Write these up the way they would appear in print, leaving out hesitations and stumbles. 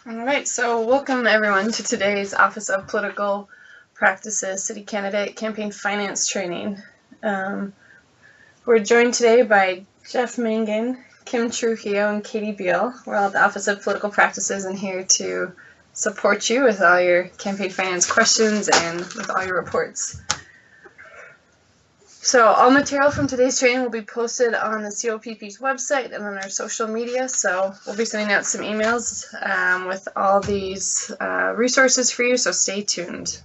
All right, so welcome everyone to today's Office of Political Practices City Candidate Campaign Finance Training. We're joined today by Jeff Mangan, Kim Trujillo, and Katie Beal. We're all at the Office of Political Practices and here to support you with all your campaign finance questions and with all your reports. So all material from today's training will be posted on the COPP's website and on our social media. So we'll be sending out some emails with all these resources for you, so stay tuned.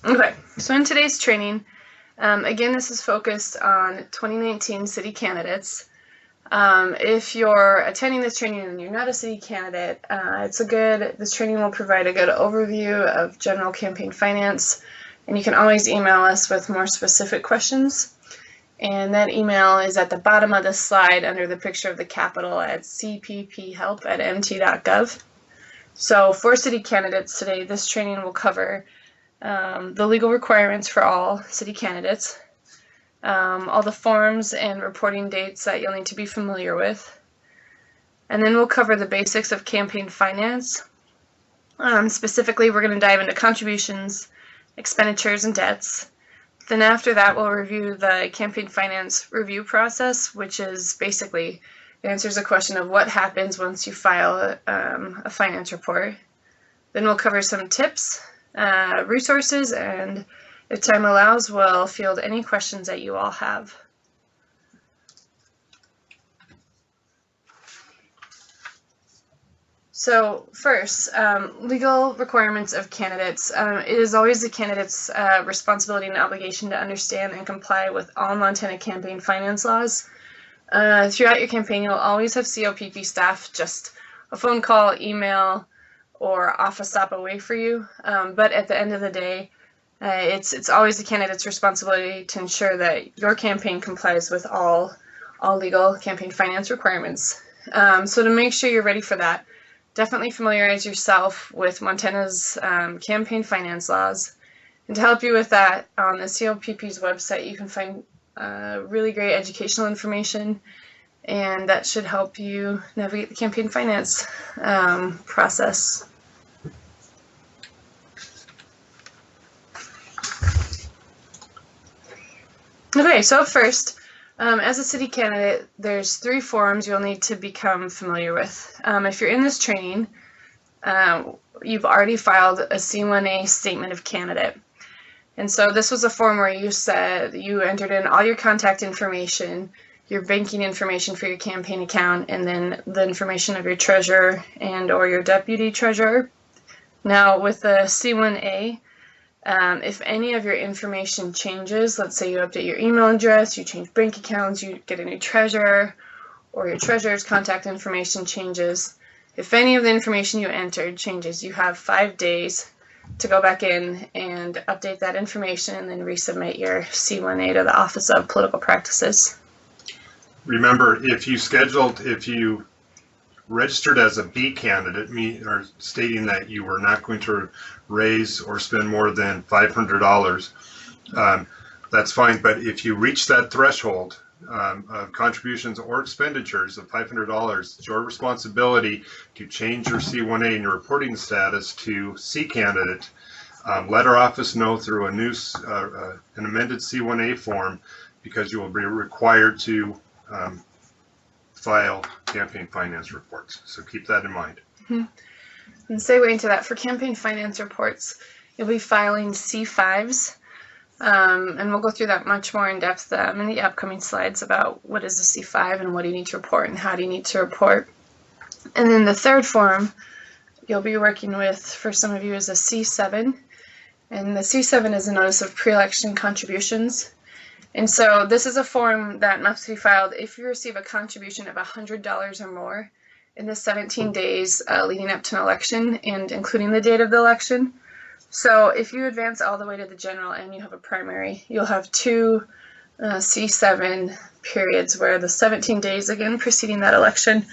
Okay, so in today's training, again, this is focused on 2019 city candidates. If you're attending this training and you're not a city candidate, this training will provide a good overview of general campaign finance, and you can always email us with more specific questions. And that email is at the bottom of the slide under the picture of the Capitol at cpphelp@mt.gov. So for city candidates today, this training will cover the legal requirements for all city candidates, all the forms and reporting dates that you'll need to be familiar with. And then we'll cover the basics of campaign finance. Specifically, we're going to dive into contributions, expenditures, and debts. Then after that, we'll review the campaign finance review process, which is basically answers the question of what happens once you file a finance report. Then we'll cover some tips, resources, and if time allows, we'll field any questions that you all have. So first, legal requirements of candidates. It is always the candidate's responsibility and obligation to understand and comply with all Montana campaign finance laws. Throughout your campaign, you'll always have COPP staff, just a phone call, email, or office stop away for you. But at the end of the day, it's always the candidate's responsibility to ensure that your campaign complies with all legal campaign finance requirements. So to make sure you're ready for that, definitely familiarize yourself with Montana's campaign finance laws. And to help you with that, on the COPP's website, you can find really great educational information, and that should help you navigate the campaign finance process. Okay, so first, as a city candidate, there's 3 forms you'll need to become familiar with. If you're in this training, you've already filed a C1A statement of candidate. And so this was a form where you said you entered in all your contact information, your banking information for your campaign account, and then the information of your treasurer and or your deputy treasurer. Now with the C1A, if any of your information changes, let's say you update your email address, you change bank accounts, you get a new treasurer, or your treasurer's contact information changes, if any of the information you entered changes, you have 5 days to go back in and update that information and then resubmit your C1A to the Office of Political Practices. Remember, if you registered as a B candidate, or stating that you were not going to raise or spend more than $500, that's fine. But if you reach that threshold of contributions or expenditures of $500, it's your responsibility to change your C1A and your reporting status to C candidate. Let our office know through a new, an amended C1A form, because you will be required to file campaign finance reports. So keep that in mind. Mm-hmm. And segue into that, for campaign finance reports, you'll be filing C5s, and we'll go through that much more in depth in the upcoming slides about what is a C5 and what do you need to report and how do you need to report. And then the third form you'll be working with for some of you is a C7, and the C7 is a notice of pre-election contributions. And so this is a form that must be filed if you receive a contribution of $100 or more in the 17 days leading up to an election and including the date of the election. So if you advance all the way to the general and you have a primary, you'll have 2 C7 periods where the 17 days again preceding that election,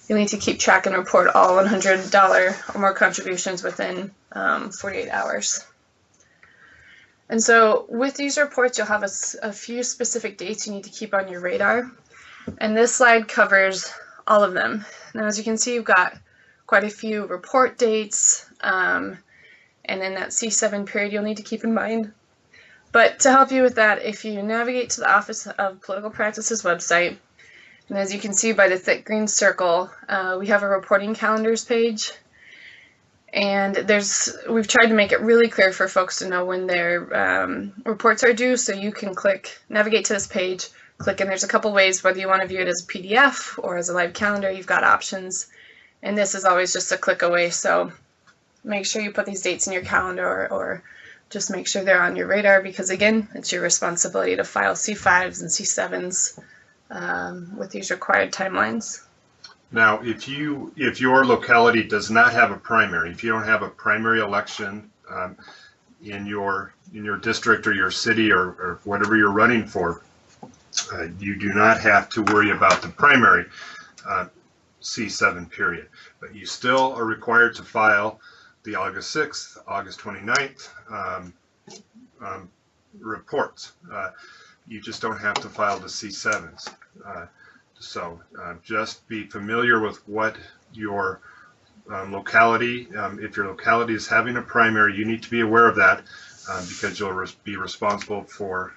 you'll need to keep track and report all $100 or more contributions within 48 hours. And so with these reports, you'll have a few specific dates you need to keep on your radar. And this slide covers all of them. Now, as you can see, you've got quite a few report dates, and in that C7 period you'll need to keep in mind. But to help you with that, if you navigate to the Office of Political Practices website, and as you can see by the thick green circle, we have a reporting calendars page. And we've tried to make it really clear for folks to know when their reports are due, so you can navigate to this page, click, and there's a couple ways, whether you want to view it as a PDF or as a live calendar, you've got options. And this is always just a click away, so make sure you put these dates in your calendar or just make sure they're on your radar, because again, it's your responsibility to file C5s and C7s with these required timelines. Now, if your locality does not have a primary, if you don't have a primary election in your district or your city or whatever you're running for, you do not have to worry about the primary C7 period. But you still are required to file the August 6th, August 29th reports. You just don't have to file the C7s. So just be familiar with what your locality, if your locality is having a primary, you need to be aware of that because you'll be responsible for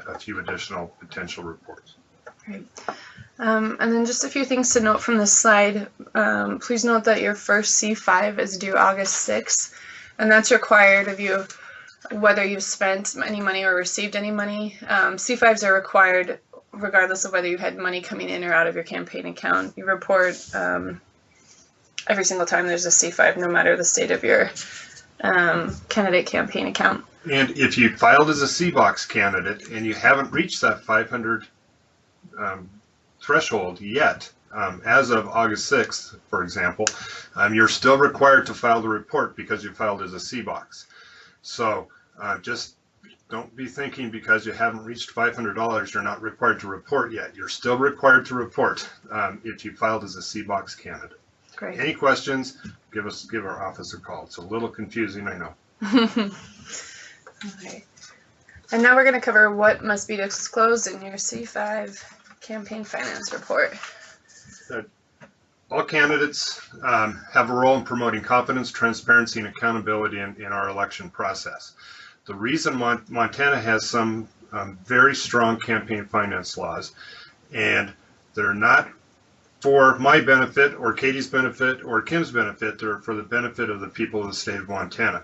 a few additional potential reports. Great. And then just a few things to note from this slide. Please note that your first C5 is due August 6th, and that's required of you whether you've spent any money or received any money. C5s are required regardless of whether you had money coming in or out of your campaign account. You report every single time there's a C5, no matter the state of your candidate campaign account. And if you filed as a C-Box candidate and you haven't reached that 500 threshold yet, as of August 6th, for example, you're still required to file the report because you filed as a C-Box. So just don't be thinking because you haven't reached $500 you're not required to report yet. You're still required to report if you filed as a C-Box candidate. Great. Any questions, give our office a call. It's a little confusing, I know. Okay. And now we're going to cover what must be disclosed in your C5 campaign finance report. All candidates have a role in promoting confidence, transparency, and accountability in our election process. The reason Montana has some very strong campaign finance laws, and they're not for my benefit or Katie's benefit or Kim's benefit, they're for the benefit of the people of the state of Montana.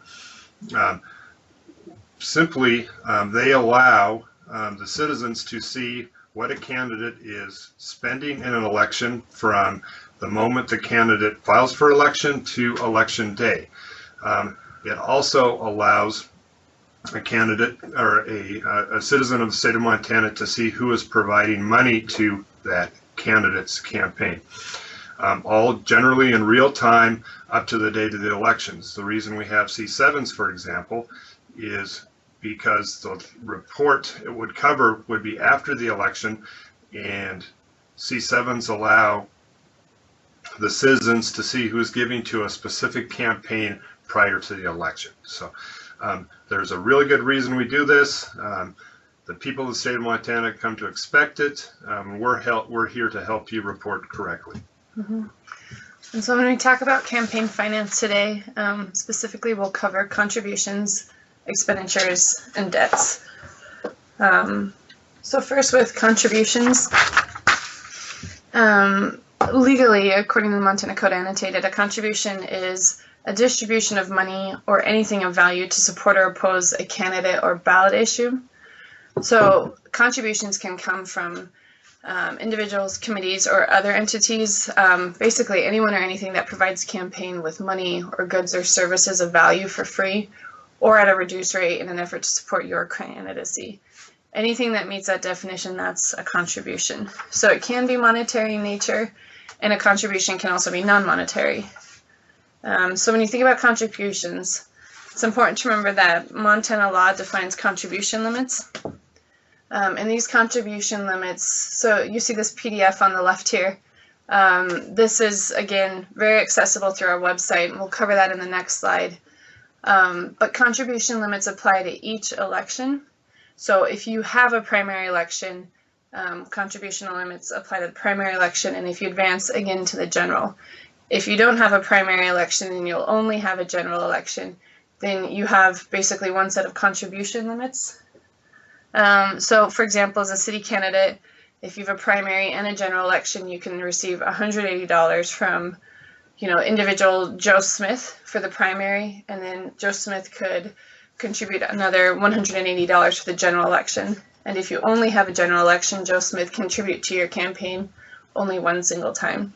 Simply, they allow the citizens to see what a candidate is spending in an election from the moment the candidate files for election to election day. It also allows a candidate or a citizen of the state of Montana to see who is providing money to that candidate's campaign. All generally in real time up to the date of the elections. The reason we have C7s, for example, is because the report it would cover would be after the election, and C7s allow the citizens to see who's giving to a specific campaign prior to the election. So there's a really good reason we do this. The people of the state of Montana come to expect it. We're here to help you report correctly. Mm-hmm. And so when we talk about campaign finance today, specifically we'll cover contributions, expenditures, and debts. So first with contributions, legally, according to the Montana Code Annotated, a contribution is a distribution of money or anything of value to support or oppose a candidate or ballot issue. So contributions can come from individuals, committees, or other entities, basically anyone or anything that provides campaign with money or goods or services of value for free or at a reduced rate in an effort to support your candidacy. Anything that meets that definition, that's a contribution. So it can be monetary in nature, and a contribution can also be non-monetary. So when you think about contributions, it's important to remember that Montana law defines contribution limits. And these contribution limits, so you see this PDF on the left here. This is, again, very accessible through our website, and we'll cover that in the next slide. But contribution limits apply to each election. So if you have a primary election, contribution limits apply to the primary election, and if you advance, again to the general. If you don't have a primary election and you'll only have a general election, then you have basically one set of contribution limits. So for example, as a city candidate, if you have a primary and a general election, you can receive $180 from, individual Joe Smith for the primary, and then Joe Smith could contribute another $180 for the general election. And if you only have a general election, Joe Smith contribute to your campaign only one single time.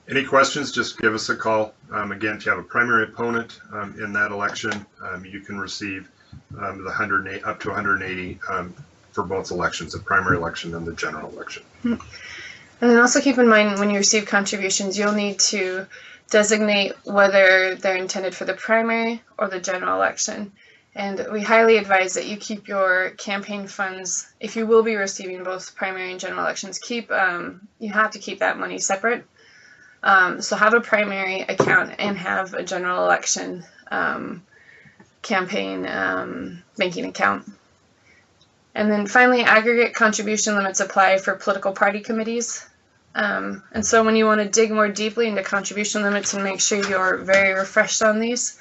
Any questions, just give us a call. Again, if you have a primary opponent in that election, you can receive the 108 up to 180 for both elections, the primary election and the general election. And then also keep in mind, when you receive contributions, you'll need to designate whether they're intended for the primary or the general election. And we highly advise that you keep your campaign funds, if you will be receiving both primary and general elections, you have to keep that money separate. So have a primary account and have a general election campaign banking account. And then finally, aggregate contribution limits apply for political party committees. And so when you want to dig more deeply into contribution limits and make sure you're very refreshed on these,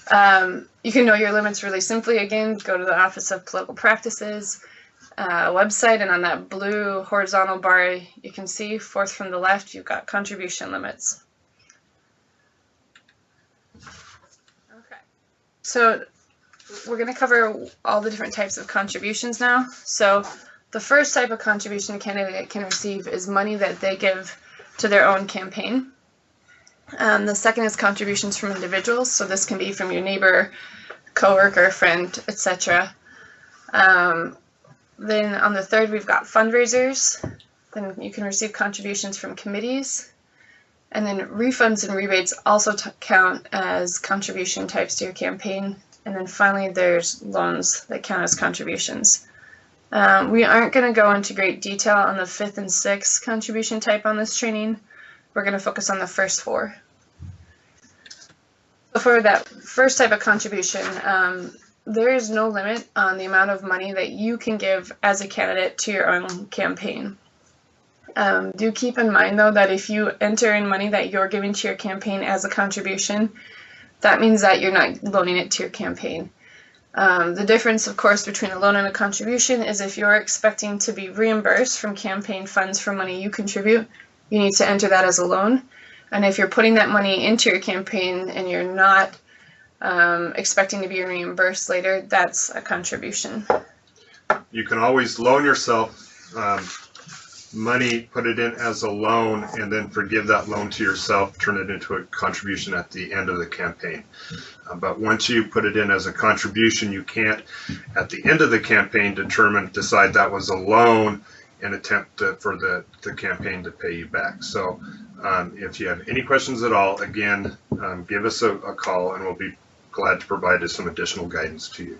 you can know your limits really simply. Again, go to the Office of Political Practices website, and on that blue horizontal bar you can see fourth from the left, you've got contribution limits. Okay, so we're going to cover all the different types of contributions now. So the first type of contribution a candidate can receive is money that they give to their own campaign. The second is contributions from individuals, so this can be from your neighbor, coworker, friend, etc. Then on the third, we've got fundraisers. Then you can receive contributions from committees. And then refunds and rebates also count as contribution types to your campaign. And then finally, there's loans that count as contributions. We aren't going to go into great detail on the fifth and sixth contribution type on this training. We're going to focus on the first four. So for that first type of contribution, there is no limit on the amount of money that you can give as a candidate to your own campaign. Do keep in mind, though, that if you enter in money that you're giving to your campaign as a contribution, that means that you're not loaning it to your campaign. The difference, of course, between a loan and a contribution is if you're expecting to be reimbursed from campaign funds for money you contribute, you need to enter that as a loan. And if you're putting that money into your campaign and you're not expecting to be reimbursed later, that's a contribution. You can always loan yourself money, put it in as a loan, and then forgive that loan to yourself, turn it into a contribution at the end of the campaign. But once you put it in as a contribution, you can't, at the end of the campaign, decide that was a loan and attempt for the campaign to pay you back. So if you have any questions at all, again, give us a call and we'll be glad to provide some additional guidance to you.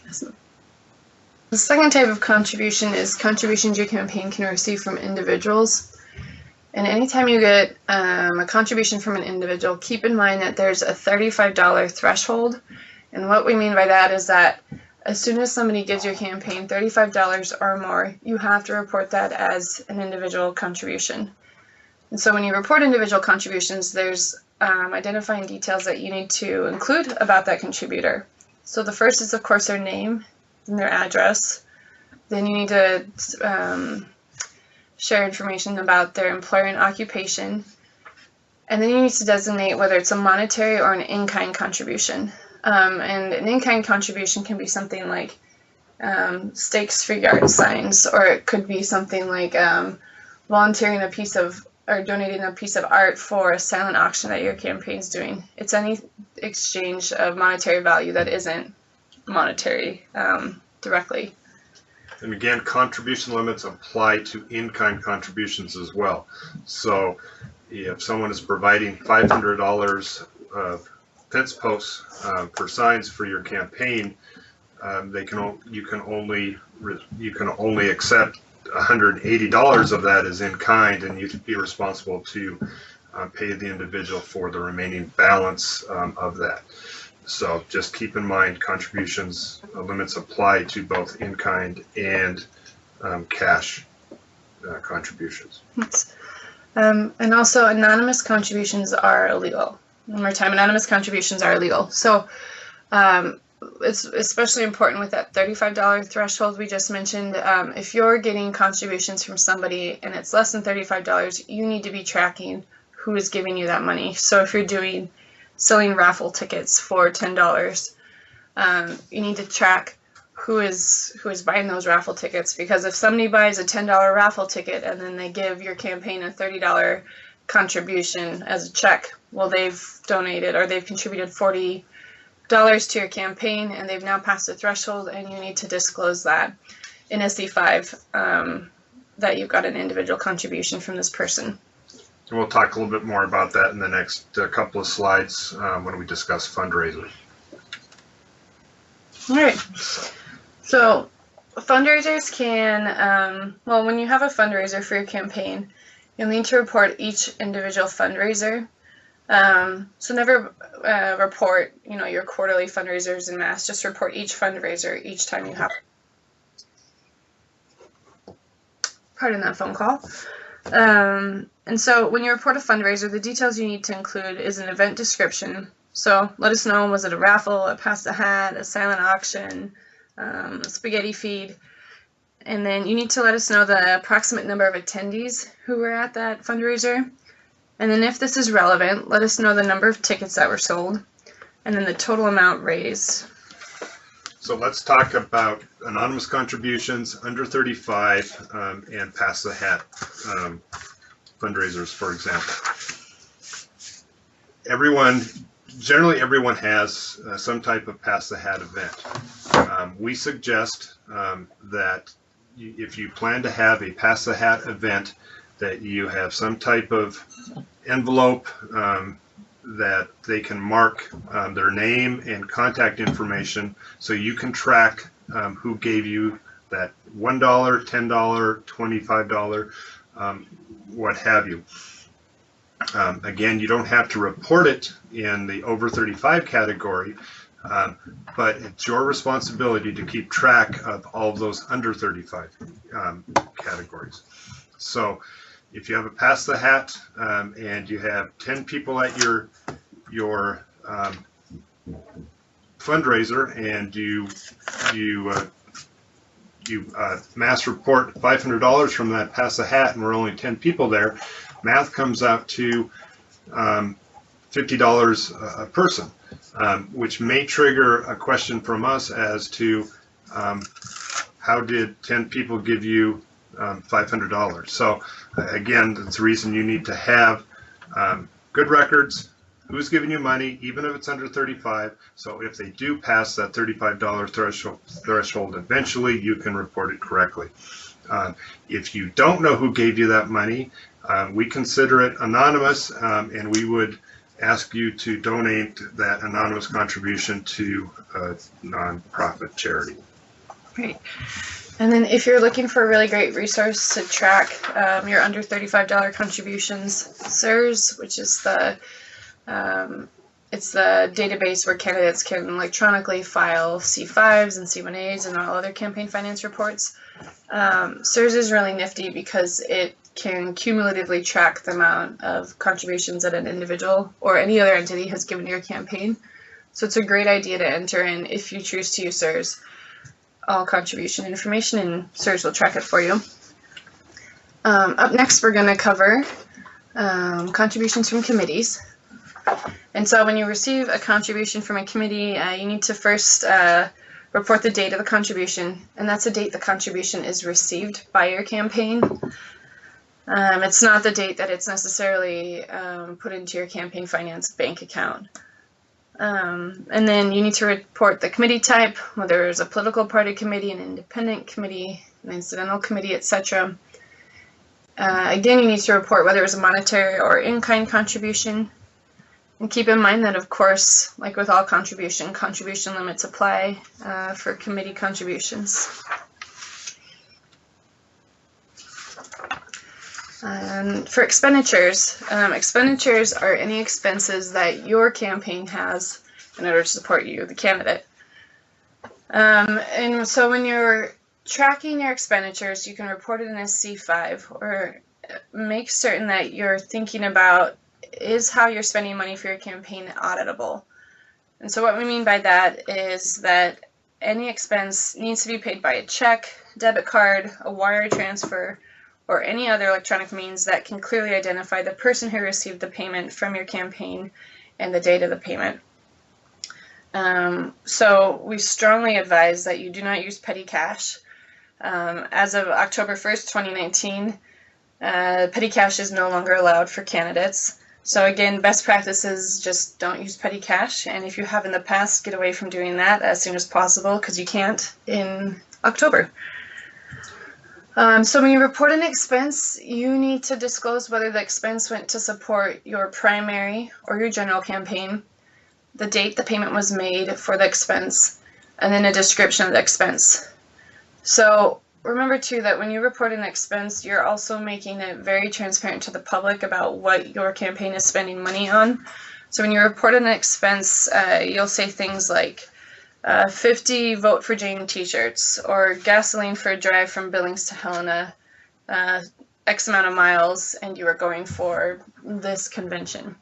Awesome. The second type of contribution is contributions your campaign can receive from individuals. And anytime you get a contribution from an individual, keep in mind that there's a $35 threshold. And what we mean by that is that as soon as somebody gives your campaign $35 or more, you have to report that as an individual contribution. And so when you report individual contributions, there's identifying details that you need to include about that contributor. So the first is, of course, their name and their address. Then you need to share information about their employer and occupation. And then you need to designate whether it's a monetary or an in-kind contribution. And an in-kind contribution can be something like stakes for yard signs, or it could be something like volunteering a piece of, or donating a piece of art for a silent auction that your campaign's doing. It's any exchange of monetary value that isn't monetary directly. And again, contribution limits apply to in-kind contributions as well. So if someone is providing $500 of fence posts for signs for your campaign, you can only accept $180 of that as in kind, and you'd be responsible to pay the individual for the remaining balance of that. So just keep in mind contributions limits apply to both in-kind and cash contributions. And also anonymous contributions are illegal. One more time, anonymous contributions are illegal. So it's especially important with that $35 threshold we just mentioned. If you're getting contributions from somebody and it's less than $35, you need to be tracking who is giving you that money. So if you're selling raffle tickets for $10, you need to track who is buying those raffle tickets, because if somebody buys a $10 raffle ticket and then they give your campaign a $30 contribution as a check, well, they've donated or they've contributed $40 to your campaign and they've now passed the threshold, and you need to disclose that in a C5 that you've got an individual contribution from this person. And we'll talk a little bit more about that in the next couple of slides when we discuss fundraisers. All right. So fundraisers can, well, when you have a fundraiser for your campaign, you'll need to report each individual fundraiser. So never report, your quarterly fundraisers en masse. Just report each fundraiser each time you have. Pardon that phone call. And so when you report a fundraiser, the details you need to include is an event description. So let us know, was it a raffle, a pass the hat, a silent auction, a spaghetti feed? And then you need to let us know the approximate number of attendees who were at that fundraiser. And then if this is relevant, let us know the number of tickets that were sold and then the total amount raised. So let's talk about anonymous contributions under 35 and pass the hat fundraisers, for example. Generally everyone has some type of pass the hat event. We suggest that if you plan to have a pass the hat event, that you have some type of envelope that they can mark their name and contact information, so you can track who gave you that $1, $10, $25, what have you. Again, you don't have to report it in the over 35 category, but it's your responsibility to keep track of all of those under 35 categories. So if you have a pass the hat and you have 10 people at your fundraiser, and you mass report $500 from that pass the hat, and we're only 10 people there, math comes out to $50 a person, which may trigger a question from us as to how did 10 people give you $500? So again, that's the reason you need to have good records, who's giving you money, even if it's under 35. So if they do pass that $35 threshold eventually, you can report it correctly. If you don't know who gave you that money, we consider it anonymous, and we would ask you to donate that anonymous contribution to a nonprofit charity. Great. And then if you're looking for a really great resource to track your under $35 contributions, CERS, which is it's the database where candidates can electronically file C5s and C1As and all other campaign finance reports. CERS is really nifty because it can cumulatively track the amount of contributions that an individual or any other entity has given to your campaign. So it's a great idea to enter in if you choose to use CERS. All contribution information, and CERS will track it for you. Up next, we're going to cover contributions from committees. And so when you receive a contribution from a committee, you need to first report the date of the contribution, and that's the date the contribution is received by your campaign. It's not the date that it's necessarily put into your campaign finance bank account. And then you need to report the committee type, whether it's a political party committee, an independent committee, an incidental committee, etc. Again, you need to report whether it was a monetary or in-kind contribution. And keep in mind that, of course, like with all contribution limits apply for committee contributions. For expenditures, expenditures are any expenses that your campaign has in order to support you, the candidate. And so when you're tracking your expenditures, you can report it in a C5, or make certain that you're thinking about, is how you're spending money for your campaign auditable? And so what we mean by that is that any expense needs to be paid by a check, debit card, a wire transfer, or any other electronic means that can clearly identify the person who received the payment from your campaign and the date of the payment. So we strongly advise that you do not use petty cash. As of October 1st, 2019, petty cash is no longer allowed for candidates. So again, best practices, just don't use petty cash. And if you have in the past, get away from doing that as soon as possible, because you can't in October. So when you report an expense, you need to disclose whether the expense went to support your primary or your general campaign, the date the payment was made for the expense, and then a description of the expense. So remember too that when you report an expense, you're also making it very transparent to the public about what your campaign is spending money on. So when you report an expense, you'll say things like 50 Vote for Jane t-shirts, or gasoline for a drive from Billings to Helena, X amount of miles, and you are going for this convention.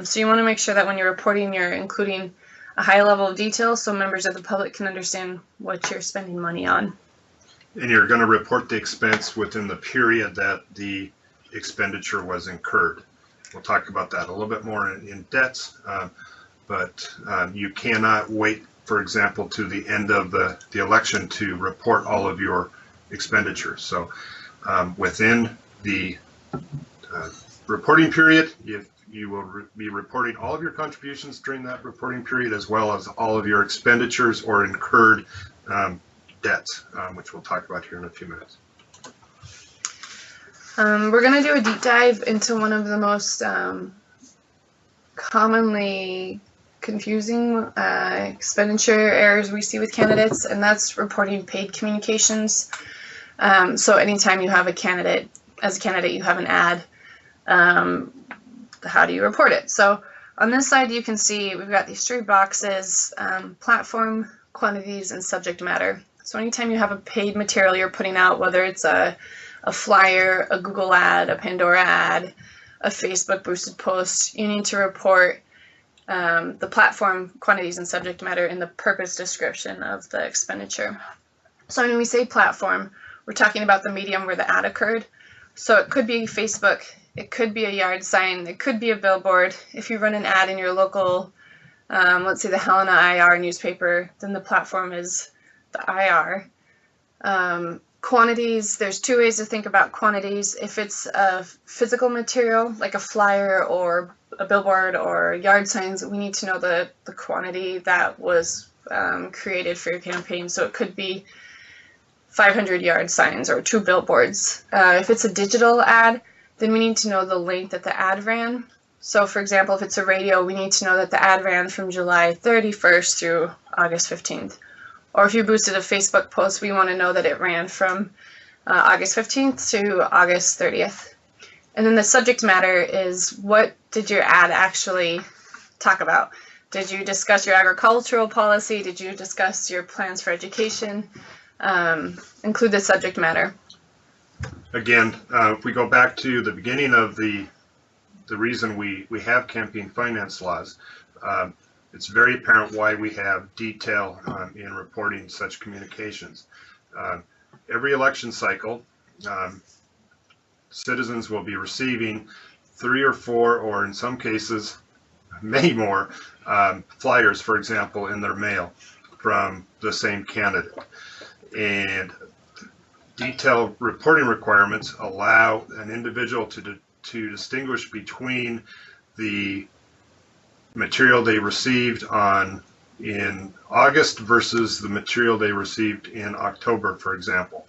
So you want to make sure that when you're reporting, you're including a high level of detail so members of the public can understand what you're spending money on. And you're going to report the expense within the period that the expenditure was incurred. We'll talk about that a little bit more in debts, but you cannot wait, for example, to the end of the election to report all of your expenditures. So within the reporting period, you will be reporting all of your contributions during that reporting period, as well as all of your expenditures or incurred debts, which we'll talk about here in a few minutes. We're going to do a deep dive into one of the most commonly confusing expenditure errors we see with candidates, and that's reporting paid communications. So anytime you have a candidate, as a candidate, you have an ad, how do you report it? So on this side, you can see we've got these three boxes: platform, quantities, and subject matter. So anytime you have a paid material you're putting out, whether it's a flyer, a Google ad, a Pandora ad, a Facebook boosted post, you need to report the platform, quantities, and subject matter in the purpose description of the expenditure. So when we say platform, we're talking about the medium where the ad occurred. So it could be Facebook, it could be a yard sign, it could be a billboard. If you run an ad in your local, let's say the Helena IR newspaper, then the platform is the IR. Quantities, there's two ways to think about quantities. If it's a physical material, like a flyer or a billboard or yard signs, we need to know the quantity that was created for your campaign. So it could be 500 yard signs or 2 billboards. If it's a digital ad, then we need to know the length that the ad ran. So for example, if it's a radio, we need to know that the ad ran from July 31st through August 15th. Or if you boosted a Facebook post, we want to know that it ran from August 15th to August 30th. And then the subject matter is, what did your ad actually talk about? Did you discuss your agricultural policy? Did you discuss your plans for education? Include the subject matter. Again, if we go back to the beginning of the reason we have campaign finance laws, it's very apparent why we have detail in reporting such communications. Every election cycle, citizens will be receiving 3 or 4, or in some cases, many more flyers, for example, in their mail from the same candidate. And detailed reporting requirements allow an individual to distinguish between the material they received in August versus the material they received in October, for example.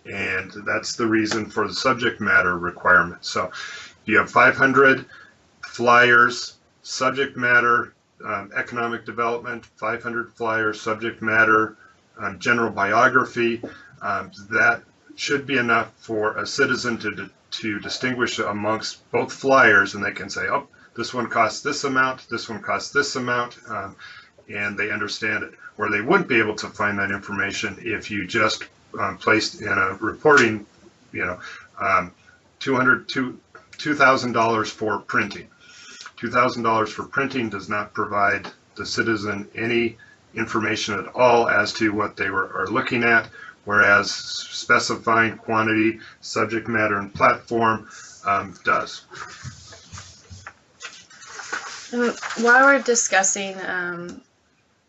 And that's the reason for the subject matter requirement. So if you have 500 flyers, subject matter, economic development, 500 flyers, subject matter, general biography, that should be enough for a citizen to distinguish amongst both flyers, and they can say, oh, this one costs this amount, this one costs this amount, and they understand it. Where they wouldn't be able to find that information if you just placed in a reporting, $2,000 for printing. $2,000 for printing does not provide the citizen any information at all as to what they are looking at, whereas specifying quantity, subject matter, and platform does. And while we're discussing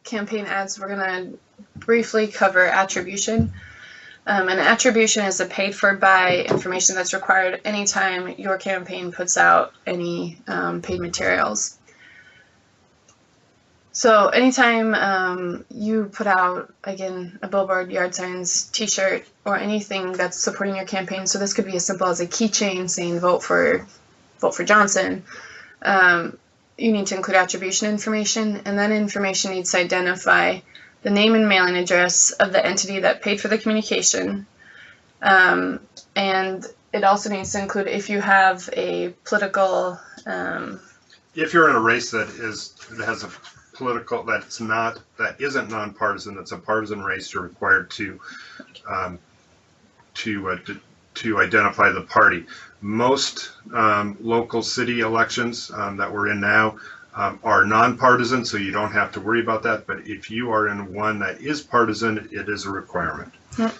campaign ads, we're going to briefly cover attribution. And attribution is a paid for by information that's required anytime your campaign puts out any paid materials. So anytime you put out, again, a billboard, yard signs, t-shirt, or anything that's supporting your campaign, so this could be as simple as a keychain saying vote for Johnson, you need to include attribution information, and that information needs to identify the name and mailing address of the entity that paid for the communication, and it also needs to include if you have a political... if you're in a race that has a political, that isn't nonpartisan, it's a partisan race, you're required to identify the party. Most local city elections that we're in now are nonpartisan, so you don't have to worry about that. But if you are in one that is partisan, it is a requirement. And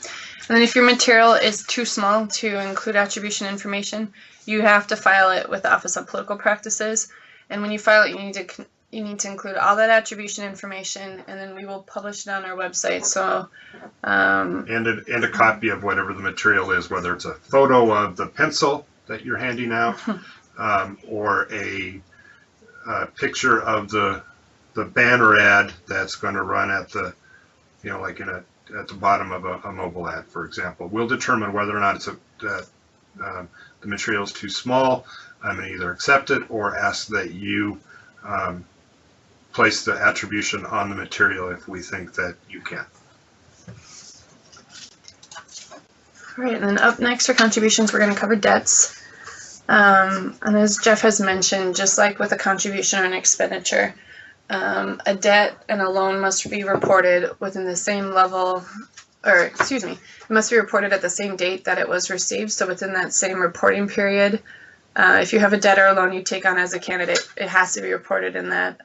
then if your material is too small to include attribution information, you have to file it with the Office of Political Practices. And when you file it, you need to include all that attribution information, and then we will publish it on our website. So and a copy of whatever the material is, whether it's a photo of the pencil that you're handing out, or a picture of the banner ad that's going to run at the, at the bottom of a mobile ad, for example. We'll determine whether or not the material is too small, and either accept it or ask that you place the attribution on the material if we think that you can. All right, and then up next for contributions, we're going to cover debts. And as Jeff has mentioned, just like with a contribution or an expenditure, a debt and a loan must be reported within the same level, it must be reported at the same date that it was received, so within that same reporting period. If you have a debt or a loan you take on as a candidate, it has to be reported in that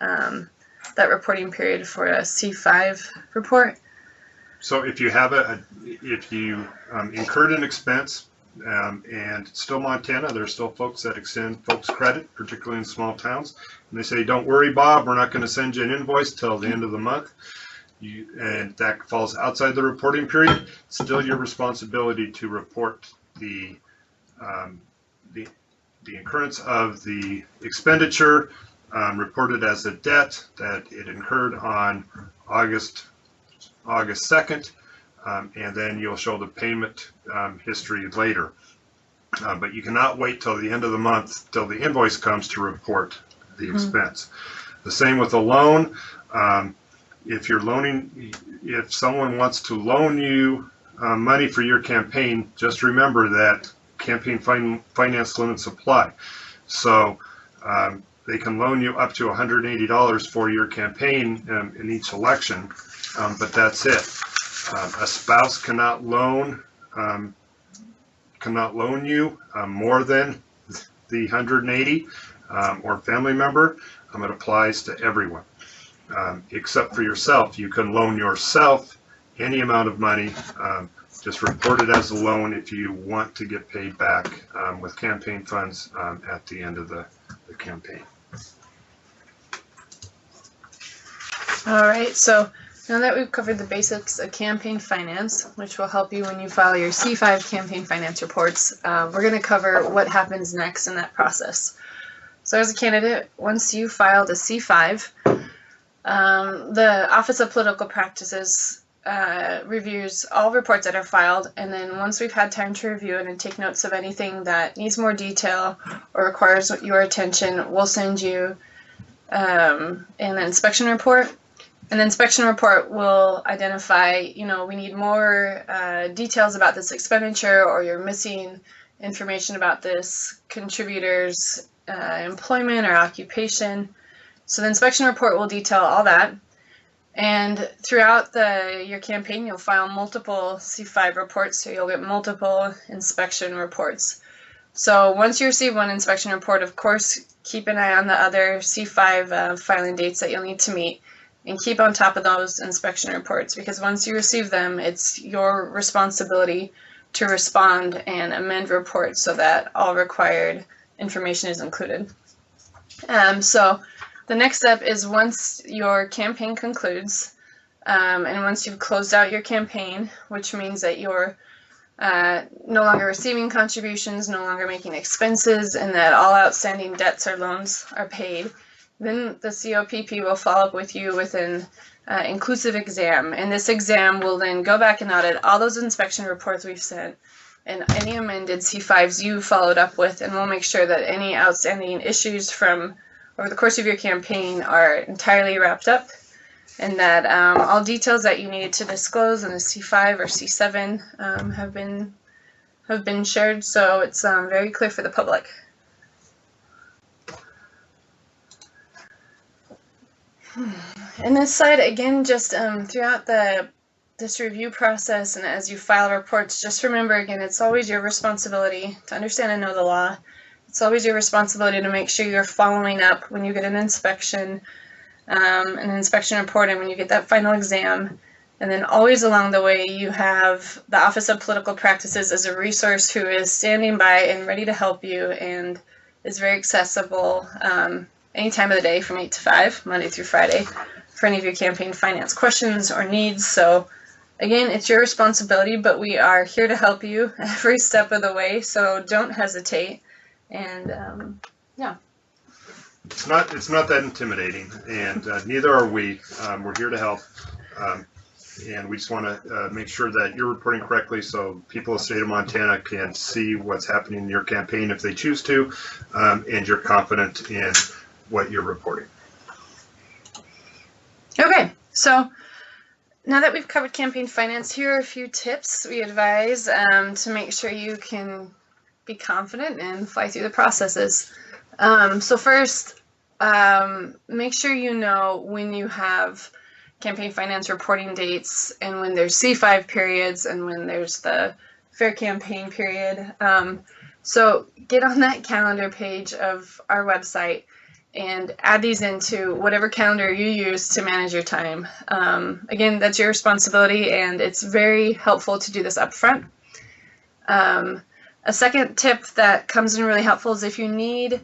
reporting period for a C5 report. So if you have incurred an expense, and still Montana, there's still folks that extend folks credit, particularly in small towns, and they say, "Don't worry, Bob, we're not going to send you an invoice till the end of the month." And that falls outside the reporting period. It's still your responsibility to report the incurrence of the expenditure, reported as a debt that it incurred on August 2nd, and then you'll show the payment history later. But you cannot wait till the end of the month, till the invoice comes, to report the expense. The same with a loan. If someone wants to loan you money for your campaign, just remember that campaign finance limits apply. So they can loan you up to $180 for your campaign in each election, but that's it. A spouse cannot loan you more than the 180, or family member. It applies to everyone, except for yourself. You can loan yourself any amount of money. Just report it as a loan if you want to get paid back with campaign funds at the end of the campaign. All right, so now that we've covered the basics of campaign finance, which will help you when you file your C5 campaign finance reports, we're going to cover what happens next in that process. So as a candidate, once you filed a C5, the Office of Political Practices reviews all reports that are filed, and then once we've had time to review it and take notes of anything that needs more detail or requires your attention, we'll send you an inspection report. And the inspection report will identify, we need more details about this expenditure, or you're missing information about this contributor's employment or occupation. So the inspection report will detail all that. And throughout your campaign, you'll file multiple C5 reports, so you'll get multiple inspection reports. So once you receive one inspection report, of course, keep an eye on the other C5 filing dates that you'll need to meet, and keep on top of those inspection reports, because once you receive them, it's your responsibility to respond and amend reports so that all required information is included. So the next step is, once your campaign concludes, and once you've closed out your campaign, which means that you're no longer receiving contributions, no longer making expenses, and that all outstanding debts or loans are paid, then the COPP will follow up with you with an inclusive exam. And this exam will then go back and audit all those inspection reports we've sent and any amended C5s you followed up with, and we'll make sure that any outstanding issues from over the course of your campaign are entirely wrapped up, and that all details that you needed to disclose in a C5 or C7 have been shared, so it's very clear for the public. And this slide, again, just throughout this review process and as you file reports, just remember, again, it's always your responsibility to understand and know the law. It's always your responsibility to make sure you're following up when you get an inspection report, and when you get that final exam. And then always along the way, you have the Office of Political Practices as a resource who is standing by and ready to help you, and is very accessible any time of the day from 8 to 5, Monday through Friday, for any of your campaign finance questions or needs. So again, it's your responsibility, but we are here to help you every step of the way, so don't hesitate. And yeah. It's not that intimidating, and neither are we. We're here to help, and we just want to make sure that you're reporting correctly, so people in the state of Montana can see what's happening in your campaign if they choose to, and you're confident in what you're reporting. Okay, so now that we've covered campaign finance, here are a few tips we advise to make sure you can be confident and fly through the processes. So first, make sure you know when you have campaign finance reporting dates, and when there's C5 periods, and when there's the fair campaign period. So get on that calendar page of our website and add these into whatever calendar you use to manage your time. Again, that's your responsibility, and it's very helpful to do this up front. A second tip that comes in really helpful is if you need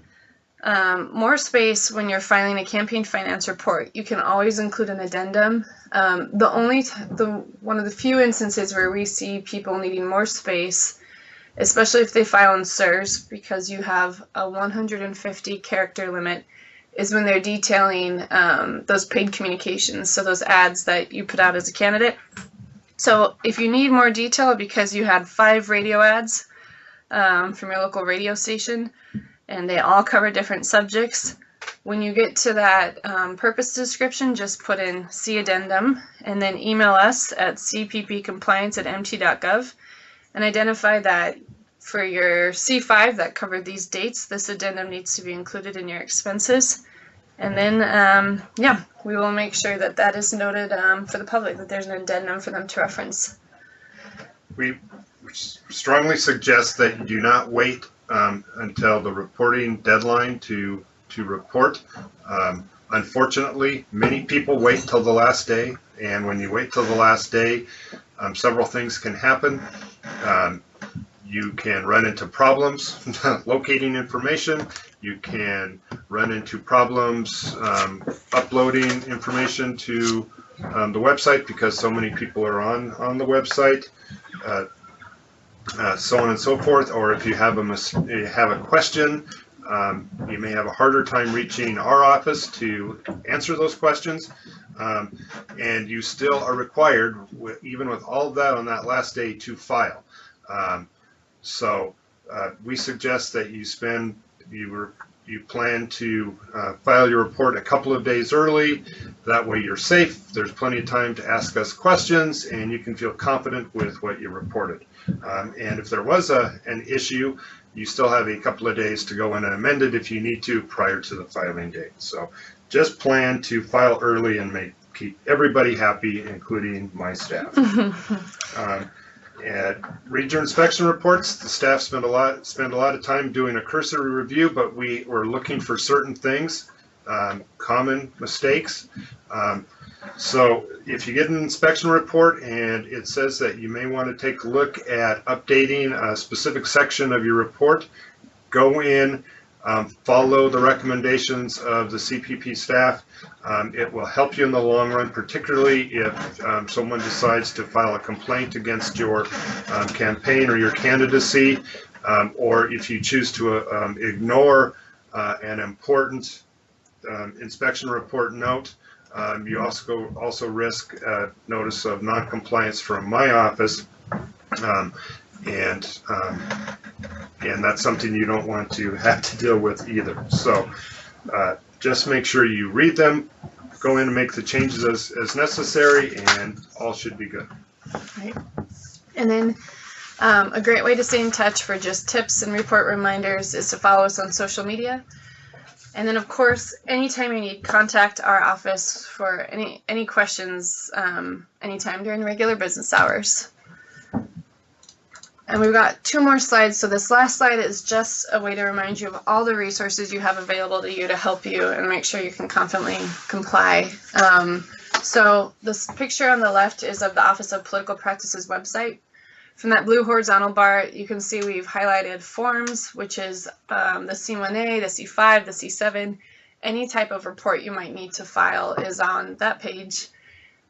more space when you're filing a campaign finance report, you can always include an addendum. One of the few instances where we see people needing more space, especially if they file in SIRS, because you have a 150 character limit, is when they're detailing those paid communications, so those ads that you put out as a candidate. So if you need more detail because you had 5 radio ads from your local radio station, and they all cover different subjects, when you get to that purpose description, just put in C addendum, and then email us at cppcompliance@mt.gov and identify that for your C5 that covered these dates, this addendum needs to be included in your expenses. And then, yeah, we will make sure that that is noted for the public, that there's an addendum for them to reference. We strongly suggest that you do not wait until the reporting deadline to report. Unfortunately, many people wait till the last day, and when you wait till the last day, several things can happen. You can run into problems locating information. You can run into problems uploading information to the website because so many people are on the website. So on and so forth. Or if you have a question, you may have a harder time reaching our office to answer those questions, and you still are required, even with all of that on that last day, to file. So we suggest that you plan to file your report a couple of days early. That way you're safe. There's plenty of time to ask us questions, and you can feel confident with what you reported. And if there was an issue, you still have a couple of days to go in and amend it if you need to prior to the filing date. So just plan to file early and make keep everybody happy, including my staff. And read your inspection reports. The staff spend a lot of time doing a cursory review, but we're looking for certain things, common mistakes. So if you get an inspection report and it says that you may want to take a look at updating a specific section of your report, go in, follow the recommendations of the CPP staff. It will help you in the long run, particularly if someone decides to file a complaint against your campaign or your candidacy, or if you choose to ignore an important inspection report note. You also risk notice of non-compliance from my office, and that's something you don't want to have to deal with either. So just make sure you read them, go in and make the changes as necessary, and all should be good. Right. And then a great way to stay in touch for just tips and report reminders is to follow us on social media. And then, of course, anytime you need, contact our office for any questions anytime during regular business hours. And we've got 2 more slides. So this last slide is just a way to remind you of all the resources you have available to you to help you and make sure you can confidently comply. So this picture on the left is of the Office of Political Practices website. From that blue horizontal bar, you can see we've highlighted forms, which is the C1A, the C5, the C7. Any type of report you might need to file is on that page.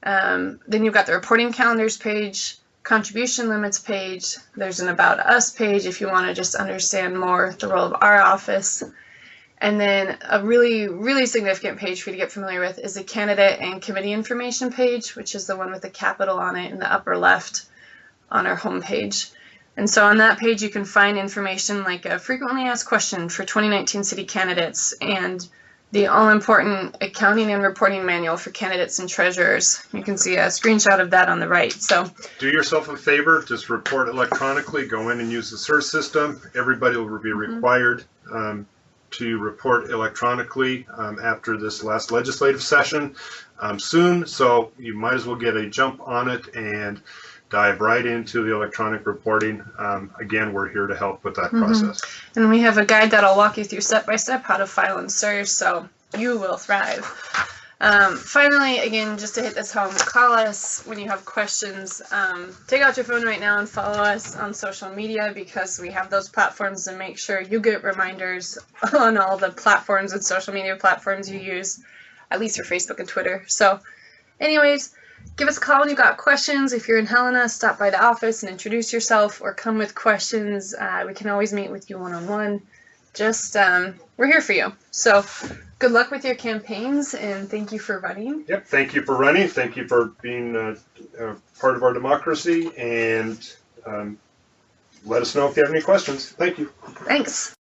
Then you've got the reporting calendars page, contribution limits page. There's an About Us page if you want to just understand more the role of our office. And then a really, really significant page for you to get familiar with is the candidate and committee information page, which is the one with the capital on it in the upper left on our homepage. And so on that page you can find information like a frequently asked question for 2019 city candidates and the all-important accounting and reporting manual for candidates and treasurers. You can see a screenshot of that on the right. So do yourself a favor, just report electronically, go in and use the CERS system. Everybody will be required to report electronically after this last legislative session soon, so you might as well get a jump on it and dive right into the electronic reporting. Again, we're here to help with that process. And we have a guide that'll walk you through step-by-step how to file in CERS, so you will thrive. Finally, again, just to hit this home, call us when you have questions. Take out your phone right now and follow us on social media because we have those platforms, and make sure you get reminders on all the platforms and social media platforms you use, at least for Facebook and Twitter. So anyways, give us a call when you've got questions. If you're in Helena, stop by the office and introduce yourself or come with questions. We can always meet with you one-on-one. Just, we're here for you. So good luck with your campaigns, and thank you for running. Yep, thank you for running. Thank you for being part of our democracy, and let us know if you have any questions. Thank you. Thanks.